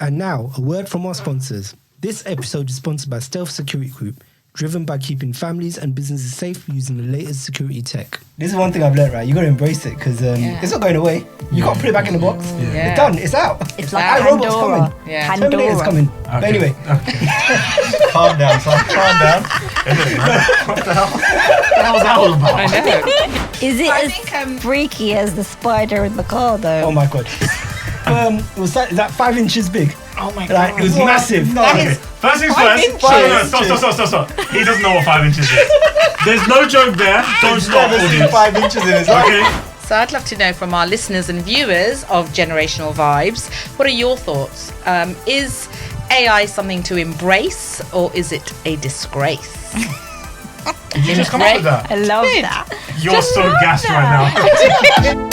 And now, a word from our sponsors. This episode is sponsored by Stealth Security Group, driven by keeping families and businesses safe using the latest security tech. This is one thing I've learned, right? You got to embrace it because it's not going away. You can't put it back in the box. Yeah. It's done. It's out. It's like iRobot's coming. Yeah. Terminator's coming. Okay. But anyway. Okay. Calm down, son. Calm down. What the hell? What the hell's that all about? I know. Is it as freaky as the spider in the car, though? Oh my God. Is that 5 inches big? Oh my God. It was massive. No, okay. First things first. Stop. He doesn't know what 5 inches is. There's no joke there. Don't stop, audience. 5 inches in his life. Okay. So I'd love to know from our listeners and viewers of Generational Vibes, what are your thoughts? Is AI something to embrace or is it a disgrace? Did you just come up with that? I love that. You're so gassed right now.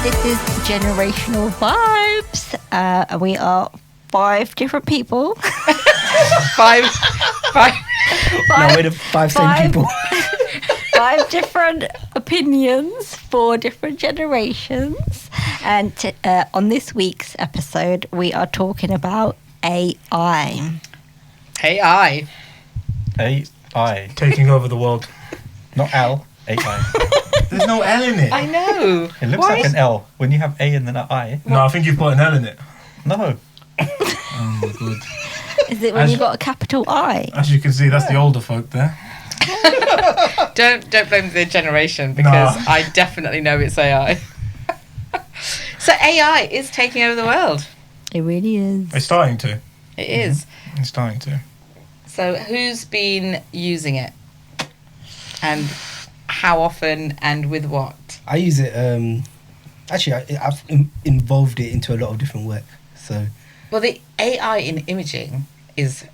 This is Generational Vibes. We are 5 different people. Five. No, we're the 5 same people. 5 different opinions, 4 different generations. And on this week's episode, we are talking about AI. AI. AI. Taking over the world. Not L. AI. There's no L in it. I know. It looks like an L when you have A and then an I. No, I think you put an L in it. No. Oh my God. Is it when you got a capital I? As you can see, that's the older folk there. Don't blame the generation because I definitely know it's AI. So AI is taking over the world. It really is. It's starting to. It is. It's starting to. So who's been using it? And how often and with what? I use it. Actually, I've involved it into a lot of different work. So, well, the AI in imaging is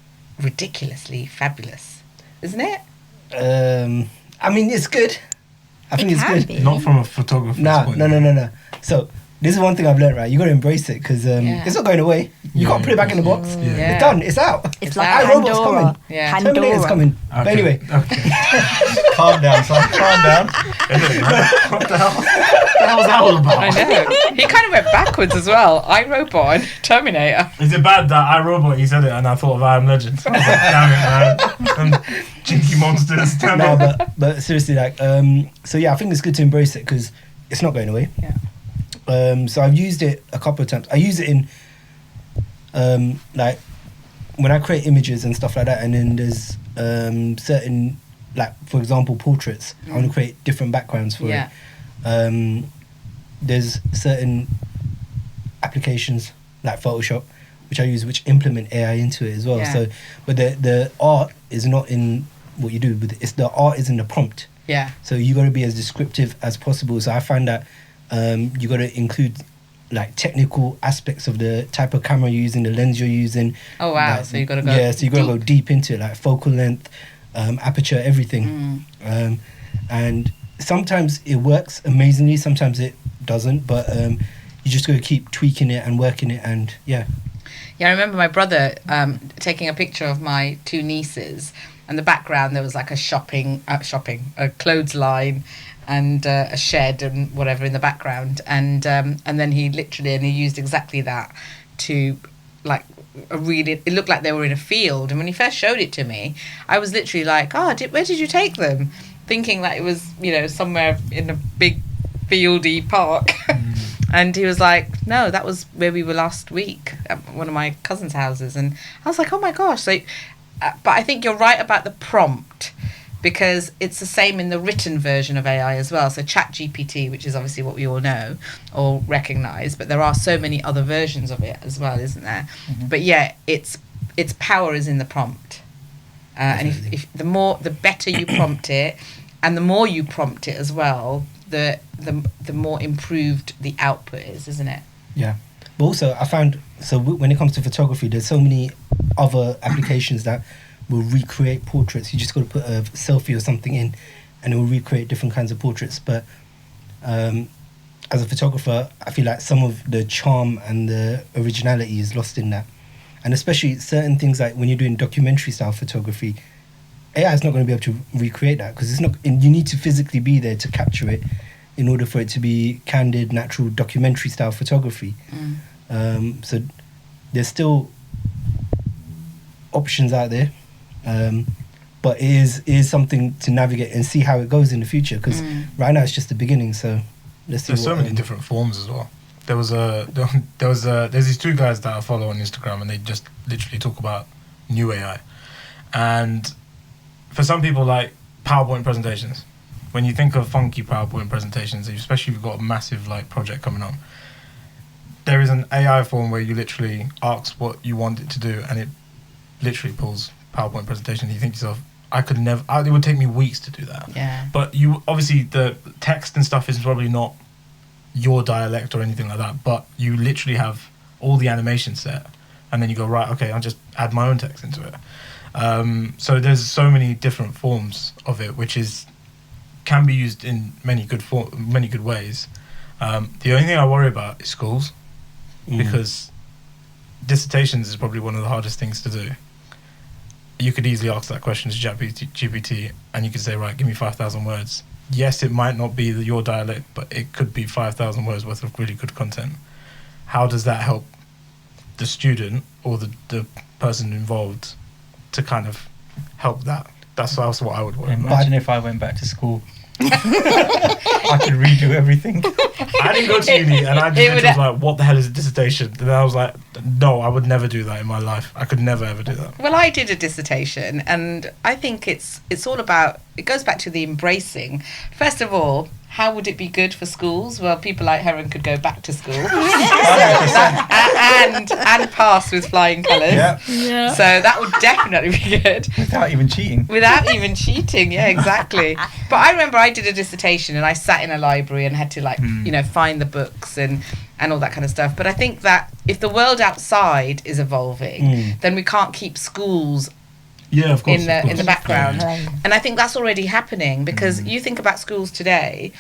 ridiculously fabulous, isn't it? I mean, it's good. I think it's good. Be. Not from a photographer's point of view. No. So, this is one thing I've learned, right? You got to embrace it because it's not going away. You can't put it back in the box. Yeah. It's done. It's out. It's like iRobot's Pandora. coming. Yeah. Terminator's coming. Okay. But anyway. Okay. Calm down, son. Calm down. What the hell? What the hell's that all about? I know. He kind of went backwards as well. iRobot and Terminator. Is it bad that iRobot, you said it, and I thought of I Am Legend? I was like, damn it, man. Jinky monsters. Damn No, it. but seriously, so yeah, I think it's good to embrace it because it's not going away. Yeah. So I've used it a couple of times. I use it in like when I create images and stuff like that, and then there's certain, like for example, portraits. I want to create different backgrounds for it. There's certain applications like Photoshop which I use, which implement AI into it as well. Yeah. So, but the art is not in what you do, but the art is in the prompt. Yeah. So you got to be as descriptive as possible. So I find that you got to include like technical aspects of the type of camera you're using, the lens you're using. Oh wow! Like, So you got to go. Yeah, so you got to go deep into it, like focal length, aperture, everything. And sometimes it works amazingly, sometimes it doesn't. But you just got to keep tweaking it and working it, and yeah. Yeah, I remember my brother taking a picture of my 2 nieces, and the background there was like a clothesline, and a shed and whatever in the background, and then he used exactly that to like it looked like they were in a field. And when he first showed it to me, I was literally like, where did you take them? Thinking that it was, somewhere in a big fieldy park. And he was like, no, that was where we were last week at one of my cousin's houses. And I was like, oh my gosh. So, but I think you're right about the prompt, because it's the same in the written version of AI as well. So ChatGpT, which is obviously what we all know or recognise, but there are so many other versions of it as well, isn't there? Mm-hmm. But yeah, its power is in the prompt. And if the better you prompt it, and the more you prompt it as well, the more improved the output is, isn't it? Yeah. But also I found, when it comes to photography, there's so many other applications that will recreate portraits. You just got to put a selfie or something in, and it will recreate different kinds of portraits. But as a photographer, I feel like some of the charm and the originality is lost in that. And especially certain things like when you're doing documentary style photography, AI is not going to be able to recreate that, because it's not. You need to physically be there to capture it in order for it to be candid, natural documentary style photography. So there's still options out there, but it is something to navigate and see how it goes in the future. Because right now it's just the beginning. So let's see. There's so many different forms as well. There's these two guys that I follow on Instagram, and they just literally talk about new AI. And for some people, like PowerPoint presentations, when you think of funky PowerPoint presentations, especially if you've got a massive like project coming on, there is an AI form where you literally ask what you want it to do, and it literally pulls PowerPoint presentation. You think to yourself, I could never. It would take me weeks to do that. Yeah. But you obviously, the text and stuff is probably not your dialect or anything like that, but you literally have all the animation set, and then you go, right, okay, I'll just add my own text into it. So there's so many different forms of it, which can be used in many good ways. The only thing I worry about is schools, because dissertations is probably one of the hardest things to do. You could easily ask that question to ChatGpT, and you could say, right, give me 5,000 words. Yes, it might not be your dialect, but it could be 5,000 words worth of really good content. How does that help the student or the person involved to kind of help that? That's what I would worry about. Imagine if I went back to school. I could redo everything. I didn't go to uni, and I just was like, what the hell is a dissertation? And I was like, no, I would never do that in my life. I could never ever do that. Well, I did a dissertation, and I think it's all about, it goes back to the embracing. First of all, how would it be good for schools? Well, people like Heron could go back to school and pass with flying colours. Yeah. So that would definitely be good. Without even cheating. Yeah, exactly. But I remember I did a dissertation, and I sat in a library and had to find the books and all that kind of stuff. But I think that if the world outside is evolving, then we can't keep schools of course, in the background. Right. And I think that's already happening, because you think about schools today,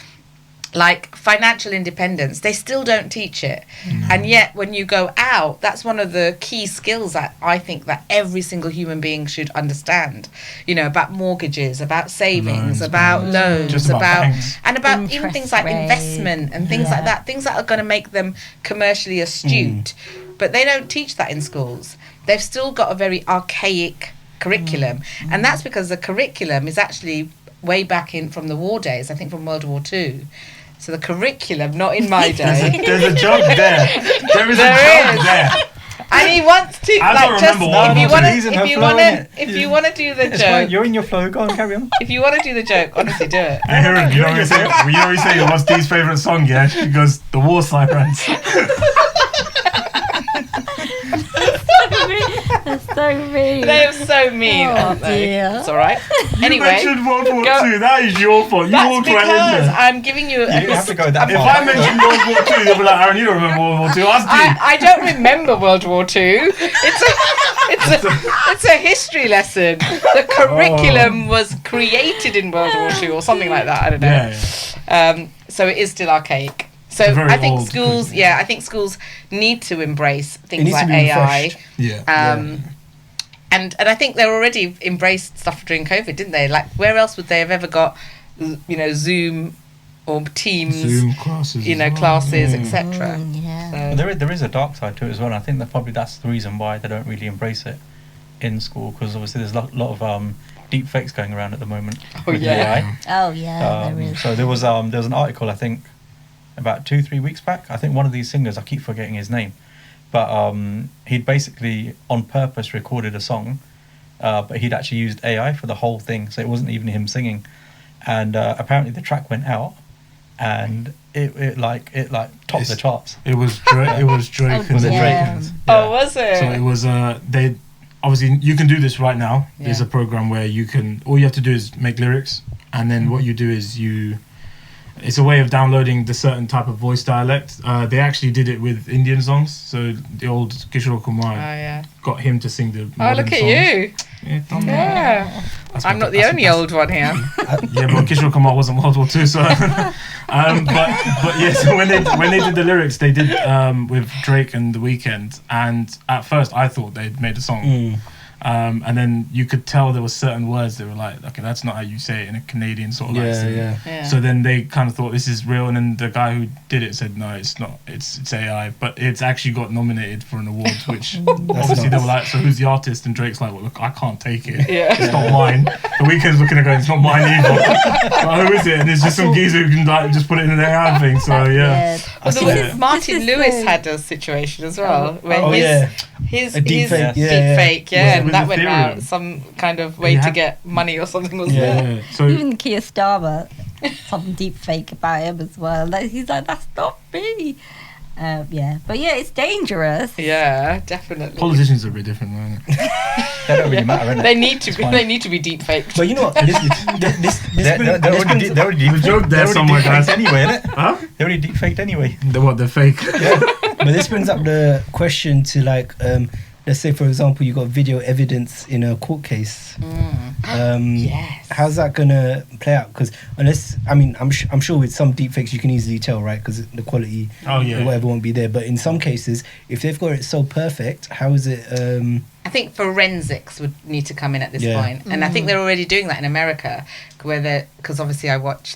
like financial independence, they still don't teach it. And yet when you go out, that's one of the key skills that I think that every single human being should understand, about mortgages, about savings, about loans, Just about banks. and about Interest even things like rate. investment and things like that, things that are going to make them commercially astute. But they don't teach that in schools. They've still got a very archaic curriculum, and that's because the curriculum is actually way back from the war days, I think from World War II. So the curriculum, not in my day. There's a joke there. There is a joke there. And he wants to, I don't remember what if you want to do the joke, You're in your flow. Go on, carry on. if you want to do the joke, honestly, do it. And Heron, you always say, what's Dee's favourite song? Yeah, she goes, The War Sirens. That's so mean. They are so mean, aren't they? Dear. It's all right. You Anyway, mentioned World War II. That is your fault. You that's walked right in because there. I'm giving you. You don't have to go that If far. I mention World War II, they'll be like, Aaron, you don't remember World War II. Ask Dee. I don't remember World War II. It's a history lesson. The curriculum was created in World War II or something like that. I don't know. Yeah. So it is still archaic. So It's a very I think old schools, curriculum. I think schools need to embrace It things needs to like be AI. refreshed. Yeah. And I think they already embraced stuff during COVID, didn't they? Like, where else would they have ever got, Zoom or Teams, Zoom classes. as well. classes, etc. Yeah. But there is a dark side to it as well. And I think that's the reason why they don't really embrace it in school, because obviously there's a lot of deep fakes going around at the moment. Oh, with yeah. AI. Oh yeah, there is. So there was an article, I think about 2-3 weeks back. I think one of these singers, I keep forgetting his name, but he'd basically on purpose recorded a song, but he'd actually used AI for the whole thing, so it wasn't even him singing. And apparently the track went out, and it topped the charts. It was Drake. Was it Yeah. Drake? Oh, was it? So it was they obviously you can do this right now. There's Yeah. a program where all you have to do is make lyrics, and then what you do is you it's a way of downloading the certain type of voice dialect. They actually did it with Indian songs. So the old Kishore Kumar got him to sing the modern look at songs. you. Yeah. I'm not the only old one here. Yeah, but Kishore Kumar wasn't World War II, so. But yeah, so when they did the lyrics, they did with Drake and The Weeknd, and at first I thought they'd made a song. And then you could tell there were certain words that were like, okay, that's not how you say it in a Canadian sort of accent. Yeah. So then they kind of thought this is real, and then the guy who did it said, no, it's not, it's AI, but it's actually got nominated for an award, which obviously they were like, so who's the artist? And Drake's like, well, look, I can't take it. It's not mine. The Weeknd's looking at going, it's not mine either. But who is it? And it's just some geezer who can like just put it in an AI thing. So yeah. Martin Lewis had a situation as well, where his deep fake, and that went out some kind of way to get money or something, wasn't it? So even Keir Starmer, some deep fake about him as well. Like, he's like, that's not me. But it's dangerous. Yeah, definitely. Politicians are a bit different, aren't they? They don't really matter, innit? They need to be. They need to be deep faked. But you know what? They're already The joke there somewhere, guys. Anyway, innit? Huh? They're already deep faked anyway. They're fake. But this brings up the question to like, let's say for example, you got video evidence in a court case. Yes. How's that gonna play out? Because I'm sure with some deepfakes you can easily tell, right? Because the quality or whatever won't be there. But in some cases, if they've got it so perfect, how is it? I think forensics would need to come in at this point, and I think they're already doing that in America, because obviously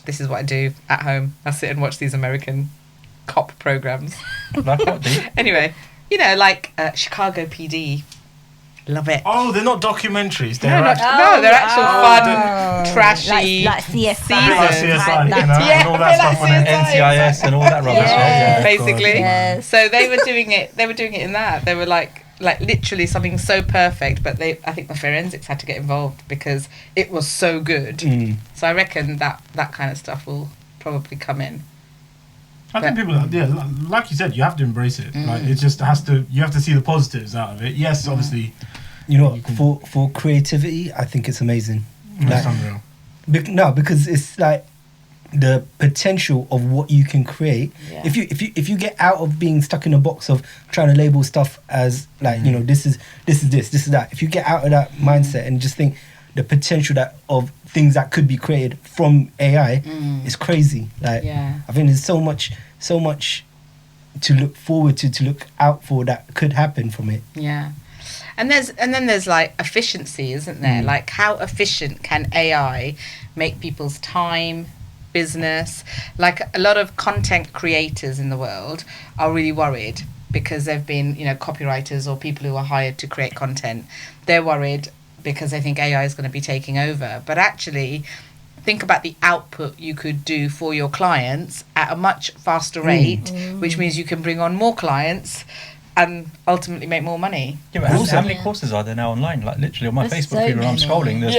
this is what I do at home. I sit and watch these American cop programs. Like what, dude? Anyway, like Chicago PD. Love it. Oh, they're not documentaries. They're they're actual fun, trashy, like CSI, CSI, like and all that stuff on it. NCIS and all that rubbish. Basically. Yes. So they were doing it. They were doing it in that. They were like literally something so perfect, but I think the forensics had to get involved because it was so good. So I reckon that kind of stuff will probably come in. I think people, like you said, you have to embrace it. Like it just has to. You have to see the positives out of it. Yes, obviously. You know, for creativity, I think it's amazing. That's unreal. Because it's like the potential of what you can create. Yeah. If you get out of being stuck in a box of trying to label stuff as like this is that. If you get out of that mindset and just think the potential of things that could be created from AI is crazy. Like I think there's so much to look forward to look out for that could happen from it. Yeah. And then there's like efficiency, isn't there? Like how efficient can AI make people's time, business? Like a lot of content creators in the world are really worried because they've been, copywriters or people who are hired to create content. They're worried because they think AI is going to be taking over. But actually, think about the output you could do for your clients at a much faster rate, which means you can bring on more clients and ultimately make more money. Yeah, but how many courses are there now online? Like literally on my There's Facebook so feed when I'm many. scrolling, there's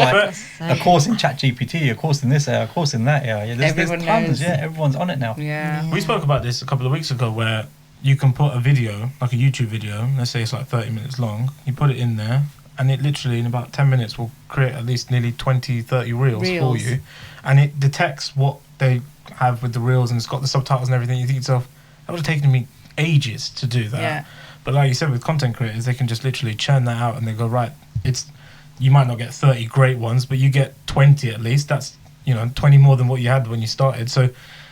a course in ChatGPT, a course in this area, a course in that area. There's Everyone tons. knows. Yeah, everyone's on it now. Yeah. We spoke about this a couple of weeks ago where you can put a video, like a YouTube video, let's say it's like 30 minutes long, you put it in there, and it literally in about 10 minutes will create at least nearly 20, 30 reels for you. And it detects what they have with the reels, and it's got the subtitles and everything. You think to yourself, that would have taken me ages to do that. Yeah. But like you said, with content creators, they can just literally churn that out and they go, right, you might not get 30 great ones, but you get 20 at least. That's, 20 more than what you had when you started. So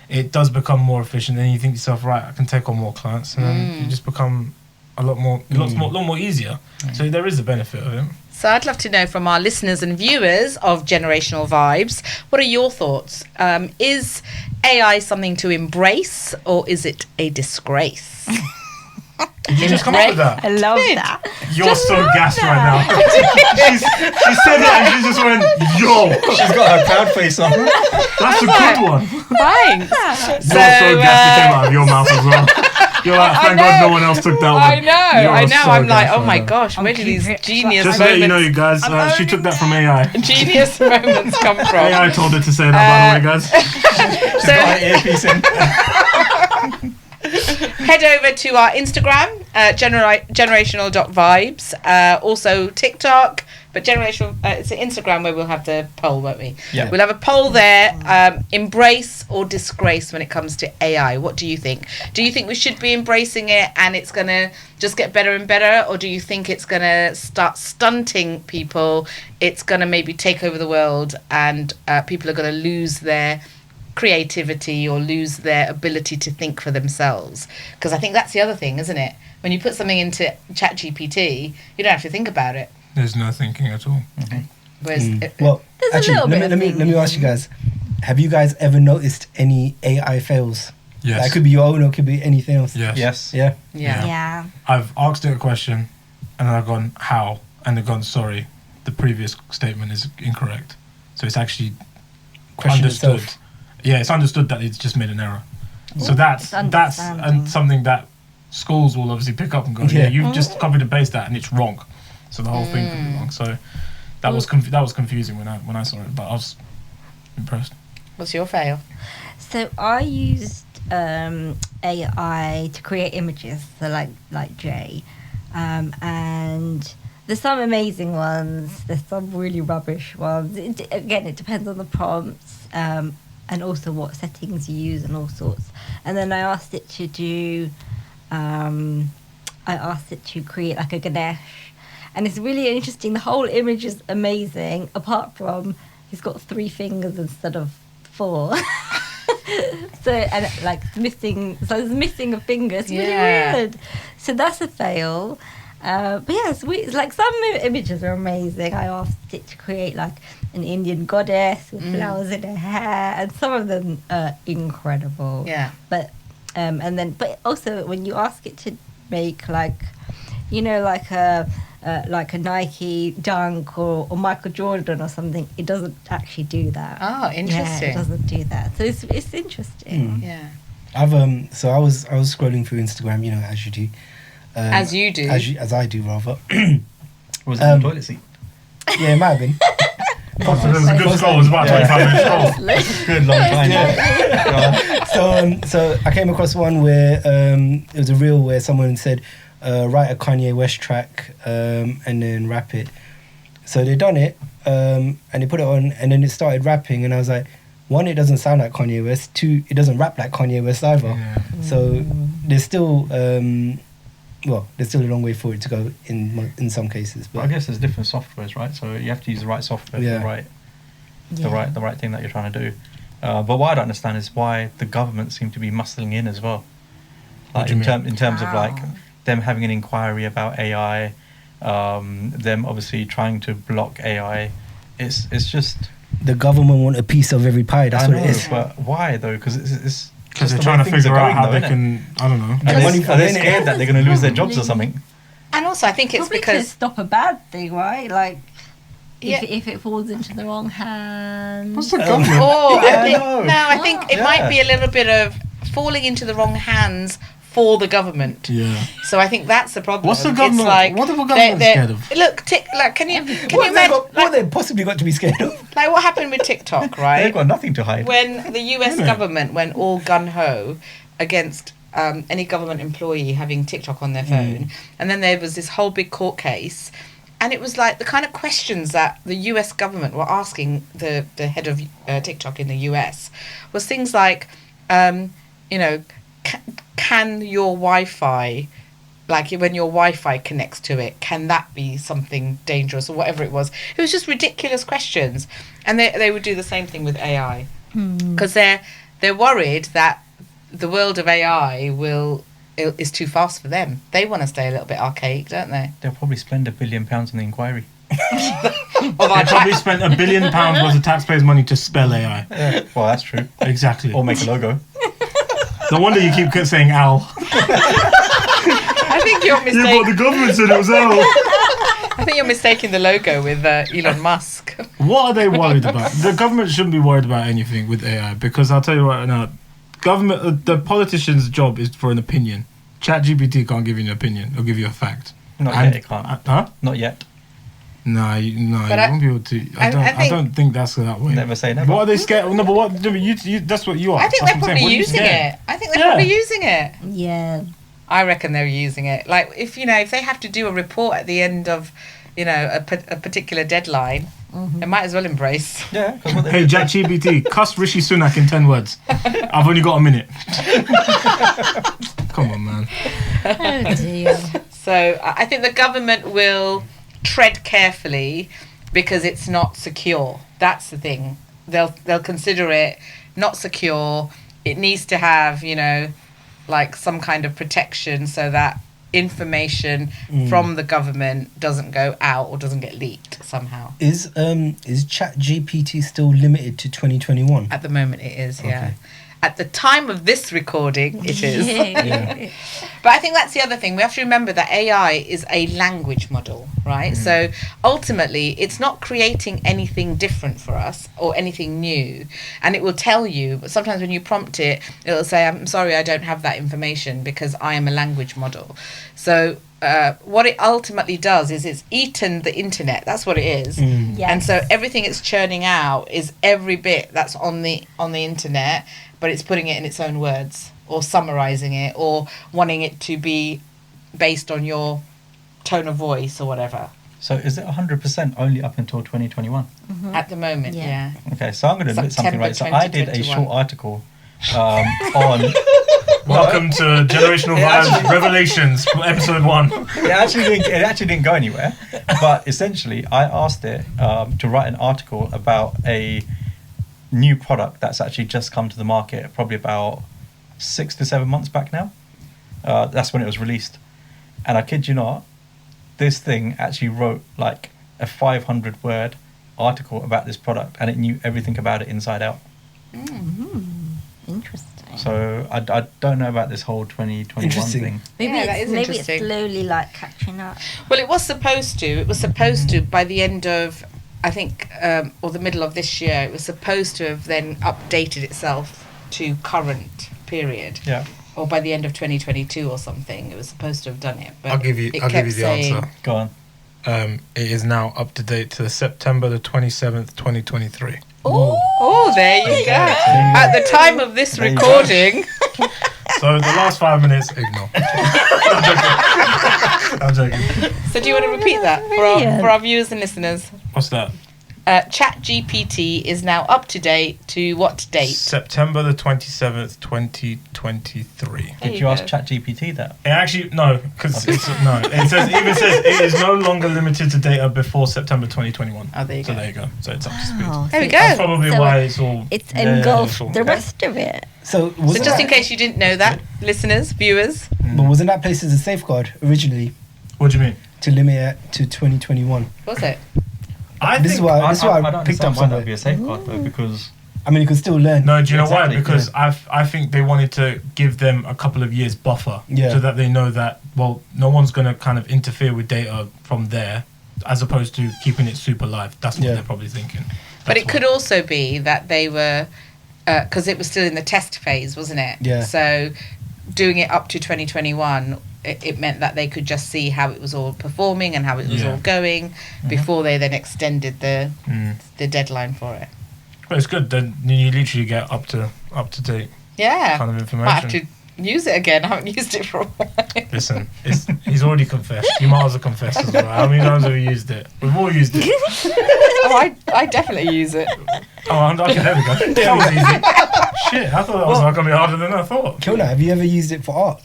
it does become more efficient, and you think to yourself, right, I can take on more clients, and then you just become a lot more easier. So there is a benefit of it. So I'd love to know from our listeners and viewers of Generational Vibes, what are your thoughts? Is AI something to embrace, or is it a disgrace? Did you just come up with that? I love that. You're so gassed right now. she said it and she just went, yo. She's got her proud face on. That's a good one. Thanks. You're so gassed it came out of your mouth as well. You're like, thank God no one else took that one. I know. So I'm like, oh gassed my right now. gosh, where do these genius Just to let you know, moments... you guys, she took that from AI. Genius moments come from. AI told her to say that, by the way, guys. She's got her earpiece in. Head over to our Instagram generational.vibes. Also TikTok, but generational. It's Instagram where we'll have the poll, won't we? Yeah. We'll have a poll there. Embrace or disgrace when it comes to AI. What do you think? Do you think we should be embracing it and it's gonna just get better and better, or do you think it's gonna start stunting people? It's gonna maybe take over the world, and people are gonna lose their creativity or lose their ability to think for themselves? Because I think that's the other thing, isn't it? When you put something into ChatGPT, you don't have to think about it. There's no thinking at all. Whereas Well, There's a actually, little bit let of me thinking. ask you guys: have you guys ever noticed any AI fails? Yes. Like, it could be your own, or it could be anything else. Yes. Yes. Yeah. yeah. Yeah. I've asked it a question, and then I've gone, how? And they've gone, sorry, the previous statement is incorrect. So it's actually Question understood. itself. Yeah, it's understood that it's just made an error. So It's that's understanding. and something that schools will obviously pick up and go, Yeah. yeah, you've just copied and pasted that, and it's wrong. So the whole thing could be wrong. So that was confusing when I saw it, but I was impressed. What's your fail? So I used AI to create images, so like Jay, and there's some amazing ones. There's some really rubbish ones. Again, it depends on the prompts and also what settings you use and all sorts. And then I asked it to do, I asked it to create like a Ganesh, and it's really interesting. The whole image is amazing, apart from he's got 3 fingers instead of 4. So and like missing, so it's missing a finger. It's really Yeah. weird. So that's a fail. But yeah, it's like some images are amazing. I asked it to create like an Indian goddess with flowers in her hair, and some of them are incredible. Yeah. But but also when you ask it to make like, you know, like a Nike Dunk or Michael Jordan or something, it doesn't actually do that. Oh, Yeah, interesting. it doesn't do that. So it's interesting. Yeah. I've so I was scrolling through Instagram, you know, as you do. As you do. As I do, rather. Was it the toilet seat? Yeah, it might have been. It was a good scroll. It was about 25 minutes scroll. Good long time. So I came across one where it was a reel where someone said, write a Kanye West track and then rap it. So they done it and they put it on, and then it started rapping, and I was like, 1, it doesn't sound like Kanye West. 2, it doesn't rap like Kanye West either. Yeah. So there's still there's still a long way for it to go in some cases. But I guess there's different softwares, right? So you have to use the right software Yeah. for the right thing that you're trying to do. But what I don't understand is why the government seem to be muscling in as well. What Like do you mean? in terms of like Wow. them having an inquiry about AI, them obviously trying to block AI. It's just The government want a piece of every pie. That's I what know, it is. but why though? Because it's Because just they're the way trying to things are figure out going, how though, they innit? can, I don't know. And Are money they, for are they the minute. scared that they're going to lose their jobs or something? And also, I think it's Probably to because stop a bad thing, right? Like Yeah. if it falls into the wrong hands. What's the government? Oh, Yeah, I think, I know. no, I think it Yeah. might be a little bit of falling into the wrong hands for the government. Yeah. So I think that's the problem. What's the It's government- like what have the they're- government they're- scared of? Look, can you What imagine have they possibly got to be scared of? like what happened with TikTok, They've right? got nothing to hide. When the US Isn't it? government went all gun ho against any government employee having TikTok on their phone, and then there was this whole big court case, and it was like the kind of questions that the US government were asking the head of TikTok in the US was things like, you know, can your Wi-Fi, like when your Wi-Fi connects to it, can that be something dangerous or whatever it was? It was just ridiculous questions, and they would do the same thing with AI because they're worried that the world of AI is too fast for them. They want to stay a little bit archaic, don't they? They'll probably spend £1 billion on the inquiry. Of our They probably tax- spent £1 billion worth of taxpayers' money to spell AI. Well, that's true. Exactly. Or make a logo. No wonder you keep saying Al. I think you're mistaking. government said it was Al. I think you're mistaking the logo with Elon Musk. What are they worried about? The government shouldn't be worried about anything with AI because I'll tell you right now, government, the politician's job is for an opinion. ChatGPT can't give you an opinion; it'll give you a fact. Not And- yet, it can't. Huh? Not yet. No, you But won't be able to. I I think- don't think that's that way. Never say never. What are they scared? No, but what? No, but you that's what you are. I think That's they're what I'm saying. probably What are you using scared? it. I think they're Yeah. probably using it. Yeah. I reckon they're using it. Like, if they have to do a report at the end of, a particular deadline, they might as well embrace. Yeah. Hey, ChatGPT, cuss Rishi Sunak in 10 words. I've only got a minute. Come on, man. Oh dear. So I think the government will tread carefully because it's not secure. That's the thing. They'll consider it not secure. It needs to have, like some kind of protection so that information from the government doesn't go out or doesn't get leaked somehow. Is ChatGPT still limited to 2021? At the moment it is, yeah. Okay. At the time of this recording, it is. Yeah. But I think that's the other thing. We have to remember that AI is a language model, right? So ultimately, it's not creating anything different for us or anything new. And it will tell you, but sometimes when you prompt it, it'll say, I'm sorry, I don't have that information because I am a language model. So what it ultimately does is it's eaten the internet. That's what it is. Yes. And so everything it's churning out is every bit that's on the internet, but it's putting it in its own words or summarizing it or wanting it to be based on your tone of voice or whatever. So is it 100% only up until 2021? At the moment, yeah. Okay, so I'm going to admit something, September right? So I did a 2021. short article on... Welcome to Generational Vibes Revelations, episode 1. It actually didn't go anywhere. But essentially, I asked it to write an article about a new product that's actually just come to the market, probably about 6 to 7 months back now. That's when it was released. And I kid you not, this thing actually wrote like a 500-word article about this product, and it knew everything about it inside out. Interesting. So I don't know about this whole 2021 Interesting. thing. Maybe Yeah, that it's is maybe it's interesting. slowly like catching up. Well, it was supposed to. It was supposed to, by the end of, I think, or the middle of this year, it was supposed to have then updated itself to current period. Yeah. Or by the end of 2022 or something. It was supposed to have done it. But I'll give you it the kept saying- answer. Go on. It is now up to date to September the 27th, 2023. Oh, there you go. you go. At the time of this There you go. recording, So the last 5 minutes, ignore. I'm joking. so do you want to repeat that for our viewers and listeners? What's that? ChatGPT is now up to date to what date? September the 27th, 2023. There Did you you ask go. ChatGPT that? It actually, no, because it says it is no longer limited to data before September 2021. Oh, there you So go. there you go. So it's up to speed. Oh, There we so go. That's probably So why it's all. it's Yeah, engulfed yeah, the okay. rest of it. So So wasn't just that, in case you didn't know that, listeners, viewers, but wasn't that placed as a safeguard originally What do you mean? to limit it to 2021? was it? This is why I don't picked understand up why some that of would be a it. safeguard though, because I mean, you can still learn. No, do you know Exactly, why? Because I think they wanted to give them a couple of years buffer Yeah. so that they know that, well, no one's going to kind of interfere with data from there as opposed to keeping it super live. That's what Yeah. they're probably thinking. But That's it could why. also be that they were, because it was still in the test phase, wasn't it? Yeah. So doing it up to 2021, it meant that they could just see how it was all performing and how it was Yeah. all going before they then extended the deadline for it. But it's good. Then you literally get up to date Yeah. kind of information. Might have to use it again. I haven't used it for a while. Listen, he's already confessed. You might as well confess as well. How many times have we used it? We've all used it. Oh, I definitely use it. Oh, okay, there we go. That was easy. Shit, I thought that was not going to be harder than I thought. Kiona, have you ever used it for art?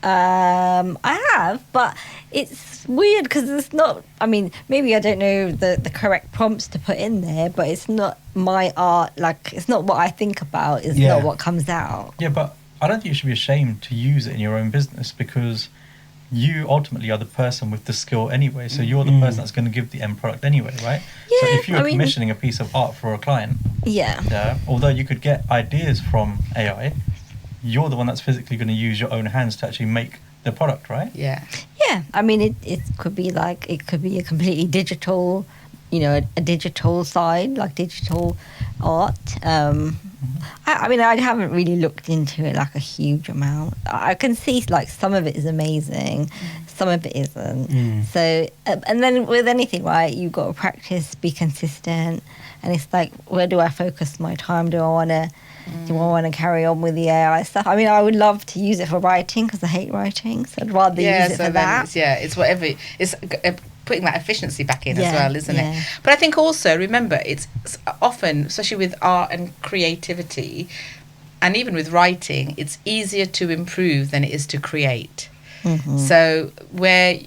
I have, but it's weird because it's not. I mean, maybe I don't know the correct prompts to put in there, but it's not my art. Like, it's not what I think about. It's Yeah. not what comes out. yeah, but I don't think you should be ashamed to use it in your own business because you ultimately are the person with the skill anyway. So you're the person that's going to give the end product anyway, right? So Yeah, if you're I mean- commissioning a piece of art for a client, Yeah. although you could get ideas from AI, you're the one that's physically going to use your own hands to actually make the product, right? Yeah. Yeah, I mean, it could be like, it could be a completely digital, a digital side, like digital art. I mean, I haven't really looked into it like a huge amount. I can see like some of it is amazing, some of it isn't. So, and then with anything, right, you've got to practice, be consistent, and it's like, where do I focus my time? Do I want to carry on with the AI stuff? I mean, I would love to use it for writing because I hate writing, so I'd rather use it for that. It's whatever. It's putting that efficiency back in as Yeah, well, isn't yeah. it? But I think also, remember, it's often, especially with art and creativity, and even with writing, it's easier to improve than it is to create. So where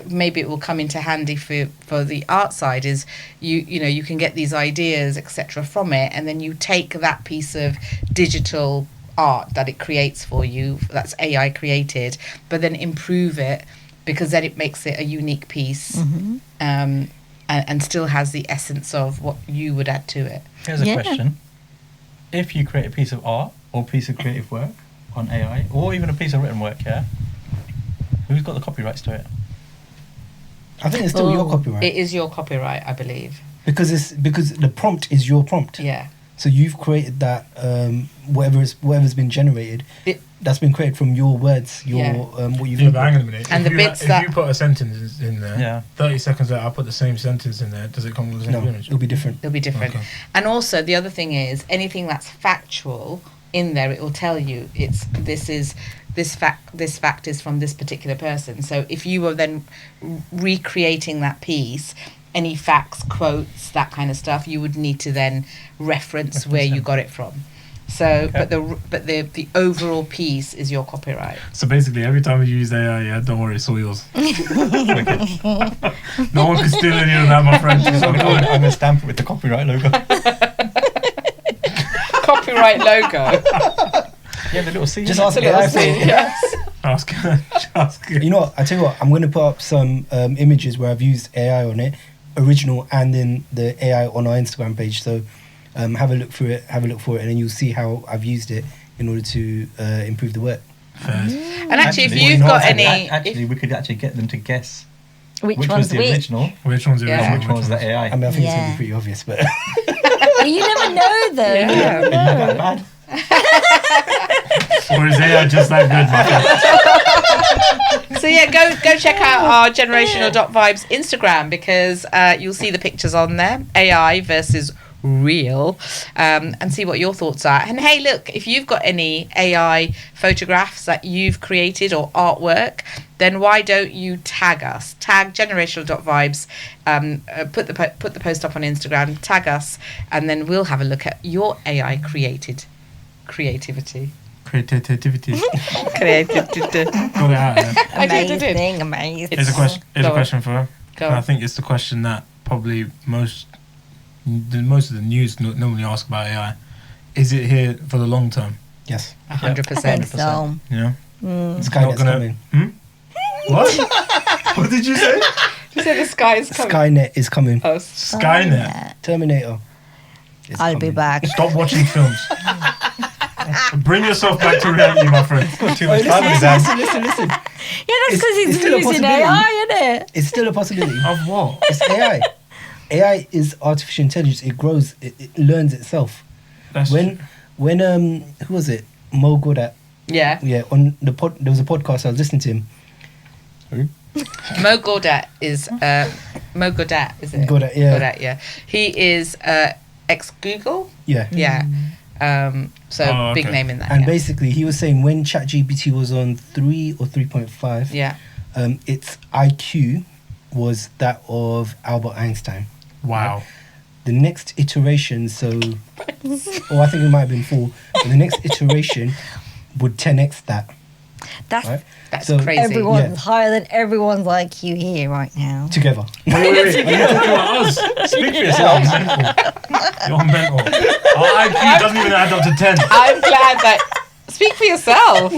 maybe it will come into handy for the art side is you can get these ideas, etc., from it, and then you take that piece of digital art that it creates for you, that's AI created, but then improve it, because then it makes it a unique piece, and still has the essence of what you would add to it. Here's a question. If you create a piece of art or piece of creative work on AI, or even a piece of written work, who's got the copyrights to it? I think it's still your copyright. It is your copyright, I believe. Because the prompt is your prompt. Yeah. So you've created that whatever's been generated. That's been created from your words, what you've. Yeah, but hang on a minute. And if the bits if you put a sentence in there, 30 seconds later, I put the same sentence in there. Does it come with the same image? It'll be different. It'll be different. Okay. And also the other thing is, anything that's factual in there, it will tell you this fact is from this particular person. So if you were then recreating that piece, any facts, quotes, that kind of stuff, you would need to then reference where you got it from. So, but the overall piece is your copyright. So basically, every time you use AI, don't worry, it's all yours. No one can steal any of that, my friend. It's all good. I'm going to stamp it with the copyright logo. Copyright logo. Yeah, the little C. Just ask AI for it. Yes. Ask it. You know what? I tell you what. I'm going to put up some images where I've used AI on it, original, and then the AI on our Instagram page. So have a look for it, and then you'll see how I've used it in order to improve the work. And actually, if you've got any, we could actually get them to guess Which was one's the which? original, Which one's the Yeah. original? and which one's the AI. I mean, I think it's going to Yeah. be pretty obvious, but You never know, though. Yeah. You never It's not know. that bad. Or is AI just that good, my friend? so yeah, go check out our generational.vibes Instagram, because you'll see the pictures on there, AI versus real, and see what your thoughts are. And hey, look, if you've got any AI photographs that you've created or artwork, then why don't you tag us? Tag generational.vibes, put the post up on Instagram, tag us, and then we'll have a look at your AI creativity. Creativity. Creativity. Got it out there. I did. Amazing. Here's a question. Here's Go a on. question for her. Go And I on. think it's the question that probably most of the news normally ask about AI. Is it here for the long term? yes, 100%. So, Yeah. Skynet's coming. What? What did you say? You said the sky is coming. Skynet is coming. Oh, Skynet. Terminator. is I'll be coming. back. Stop watching films. Bring yourself back to reality, my friend. Too much time with that. Listen. Yeah, that's It's- because it's he's still a using possibility. AI, isn't it? It's still a possibility. Of what? It's AI. AI is artificial intelligence. It grows. It learns itself. That's When who was it? Mo Godat. yeah. Yeah, on the there was a podcast I was listening to him. Mo Godat is Mo Godat, isn't it? Godat, yeah. Godat, yeah. He is ex Google. Yeah. Yeah. So Oh, big okay. name in that. And yeah. basically, he was saying when ChatGPT was on 3 or 3.5, Yeah. its IQ was that of Albert Einstein. Wow. The next iteration, or I think it might have been 4, but the next iteration would 10x that. That's Right? That's So crazy. everyone's Yeah. higher than everyone's IQ here right now. Together. Wait. Are you talking about us? Speak for yourself. You're mental. Our IQ doesn't even add up to 10. I'm glad that. Speak for yourself.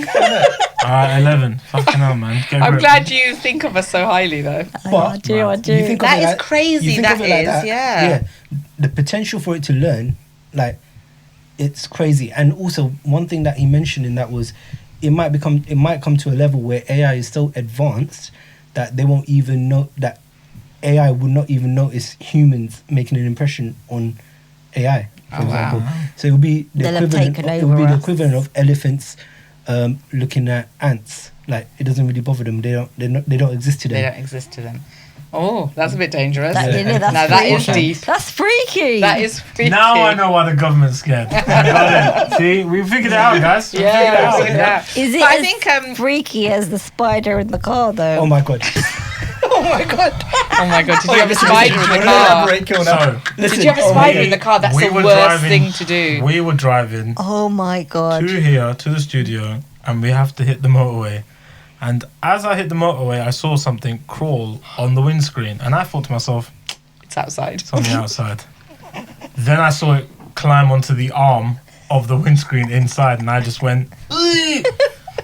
11. Fucking hell, man. Go I'm for it. glad you think of us so highly, though. I do. You think That of it is like- crazy, you think that of it like is, yeah. The potential for it to learn, like, it's crazy. And also, one thing that he mentioned in that was, it might come to a level where AI is so advanced that they won't even know that AI would not even notice humans making an impression on AI, for Oh, wow. example. So it would be the They'll have equivalent. taken It would be over the us. equivalent of elephants looking at ants. Like it doesn't really bother them. They don't exist to them. They don't exist to them. Oh, that's a bit dangerous. That, you know, that's Now that is freaky. deep. That's freaky. That is freaky. Now I know why the government's scared. Got it. See, we figured it out, guys. We Yeah, figured it out. Is it But I as think freaky as the spider in the car, though? Oh my god. Oh my god. Oh my god! Did Oh, you have a listen, spider listen, in do the you wanna car? elaborate, Kilner? So, Did you have a oh, spider yeah. in the car? That's we the were worst driving- thing to do. We were driving Oh my god. to here, to the studio, and we have to hit the motorway. And as I hit the motorway, I saw something crawl on the windscreen. And I thought to myself, It's outside. it's on the outside. Then I saw it climb onto the arm of the windscreen inside, and I just went, "Ugh."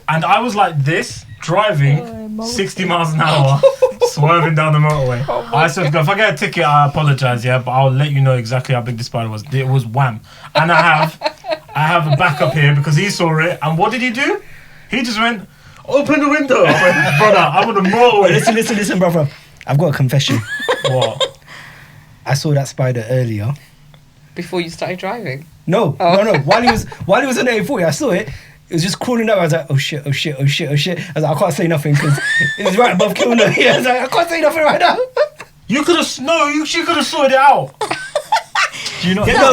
And I was like this, driving 60 miles an hour, swerving down the motorway. I said, if I get a ticket, I apologize, yeah, but I'll let you know exactly how big the spider was. It was wham. And I have a backup here because he saw it. And what did he do? He just went, open the window. I went, brother, I'm on the motorway. Listen, brother. I've got a confession. What? I saw that spider earlier. Before you started driving. No. Oh. While he was on the A40, I saw it. It was just crawling up. I was like, oh shit. I was like, I can't say nothing because it was right above Kilner. Yeah, I was like, I can't say nothing right now. You could have, she could have sorted it out. Do you not? Get No,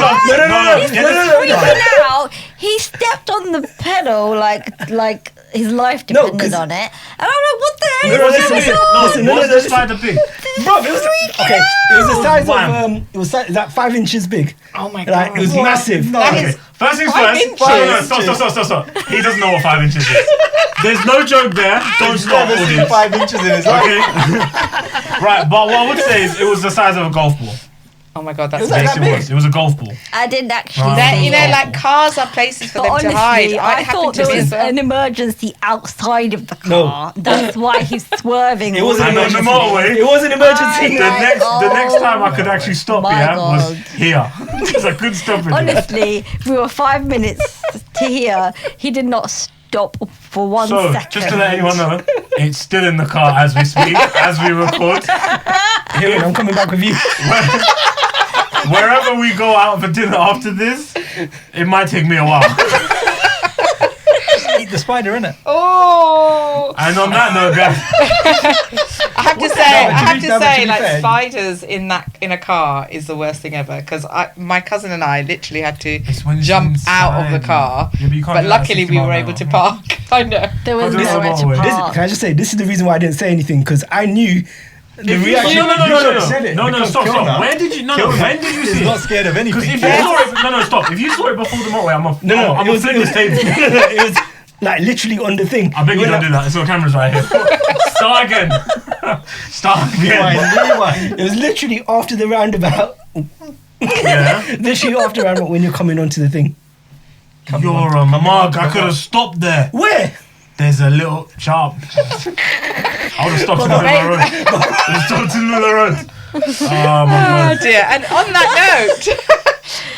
this guy- no. Freaking out. He stepped on the pedal like his life No, depended 'cause- on it. And I'm like, what the hell No, is listen, going listen. on? Listen, no, What's no, the listen. spider big? Bro, it was okay. It was the size Wham. of it was like 5 inches big. Oh my Like it was What? massive. That Okay, is first things 5 first. inches. Stop. He doesn't know what 5 inches is. There's no joke there. Don't stop, Never seen audience. 5 inches in his life. Okay. Right, but what I would say is it was the size of a golf ball. Oh my god, that's It was like Yes, that it big. was. It was a golf ball. I didn't actually Wow. Then, see you know, it. like cars are places for But them to hide. honestly, I It happened thought to there me as was well. an emergency outside of the No. car. That's why he's swerving. It wasn't And on the emergency. motorway, It was an emergency. Oh my the next time I could actually stop, My yeah, was God. here. Because I couldn't stop it. Honestly, we were 5 minutes to here. He did not stop for 1 So, second. just to let anyone know, it's still in the car as we speak, as we record. Here, I'm coming back with you. Wherever we go out for dinner after this, it might take me a while. Eat the spider, innit? Oh, And on that note, guys, I have to say, No, but to be like fair- spiders in a car is the worst thing ever. Because my cousin and I literally had to It's when it's jump out of inside, the car, yeah, but you can't but do that at luckily 60 we were mile able an to hour. park. I know. There was Oh, this is nowhere to motorway. park. Can I just say, this is the reason why I didn't say anything because I knew the If you- reaction. No, You should have said it, no, because stop. Kilner- When did you? When did you He's see not it? scared of Because anything. if you saw it, no, stop. If you saw it before the motorway, I'm No, a flip this table. it was like literally on the thing. I beg you When don't do that. There's no cameras right here. Start again. Start again. Rewind. It was literally after the roundabout. Yeah. Literally after the roundabout when you're coming onto the thing. You're a mug. I could have stopped there. Where? There's a little sharp. I would have stopped in the middle of the road. I would have stopped in the middle of the road. Oh my Oh god. dear. And on that note,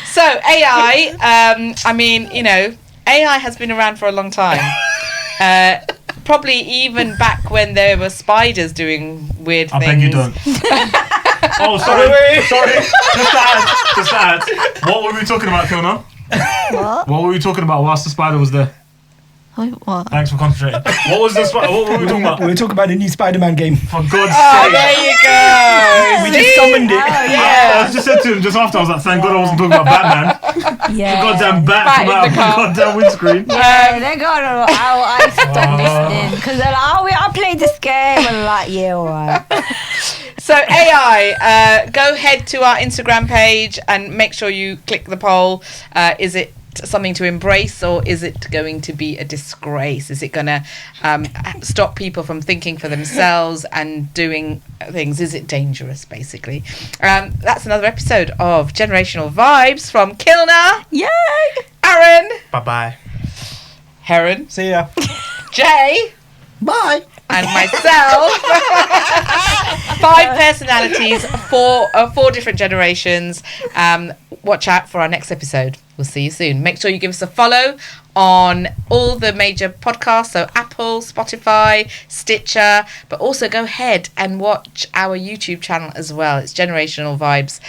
so AI, I mean, you know, AI has been around for a long time. Probably even back when there were spiders doing weird I things. beg you don't. Oh, sorry. Sorry. Just to add. What were we talking about, Kilner? What were we talking about whilst the spider was there? What? Thanks for concentrating. What was the spider? What were we talking about? We were talking about the new Spider-Man game. For God's Oh, sake. there you go. We just summoned it. I just said to him just after, I was like, thank God I wasn't talking about Batman. Yeah. Goddamn bat Bat come in out of the the car. goddamn windscreen. Yeah, they got I stopped listening because they're like, oh, I played this game. And I'm like, yeah, all right. So AI, go head to our Instagram page and make sure you click the poll. Is it something to embrace or is it going to be a disgrace? Is it going to stop people from thinking for themselves and doing things? Is it dangerous, basically? That's another episode of Generational Vibes from Kilner, Yay! Aaron, Bye-bye. Heron, See ya. Jay, Bye. and myself. 5 personalities, 4 different generations. Watch out for our next episode. We'll see you soon. Make sure you give us a follow on all the major podcasts, so Apple, Spotify, Stitcher, but also go ahead and watch our YouTube channel as well. It's Generational Vibes,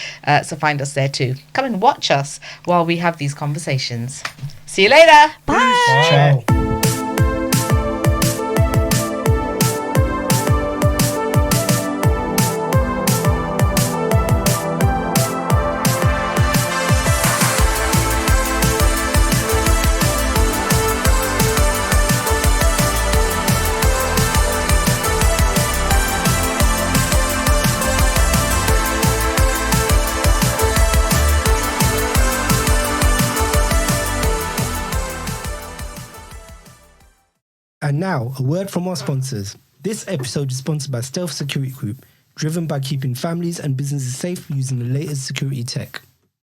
so find us there too. Come and watch us while we have these conversations. See you later. Bye. Ciao. And now, a word from our sponsors. This episode is sponsored by Stealth Security Group, driven by keeping families and businesses safe using the latest security tech.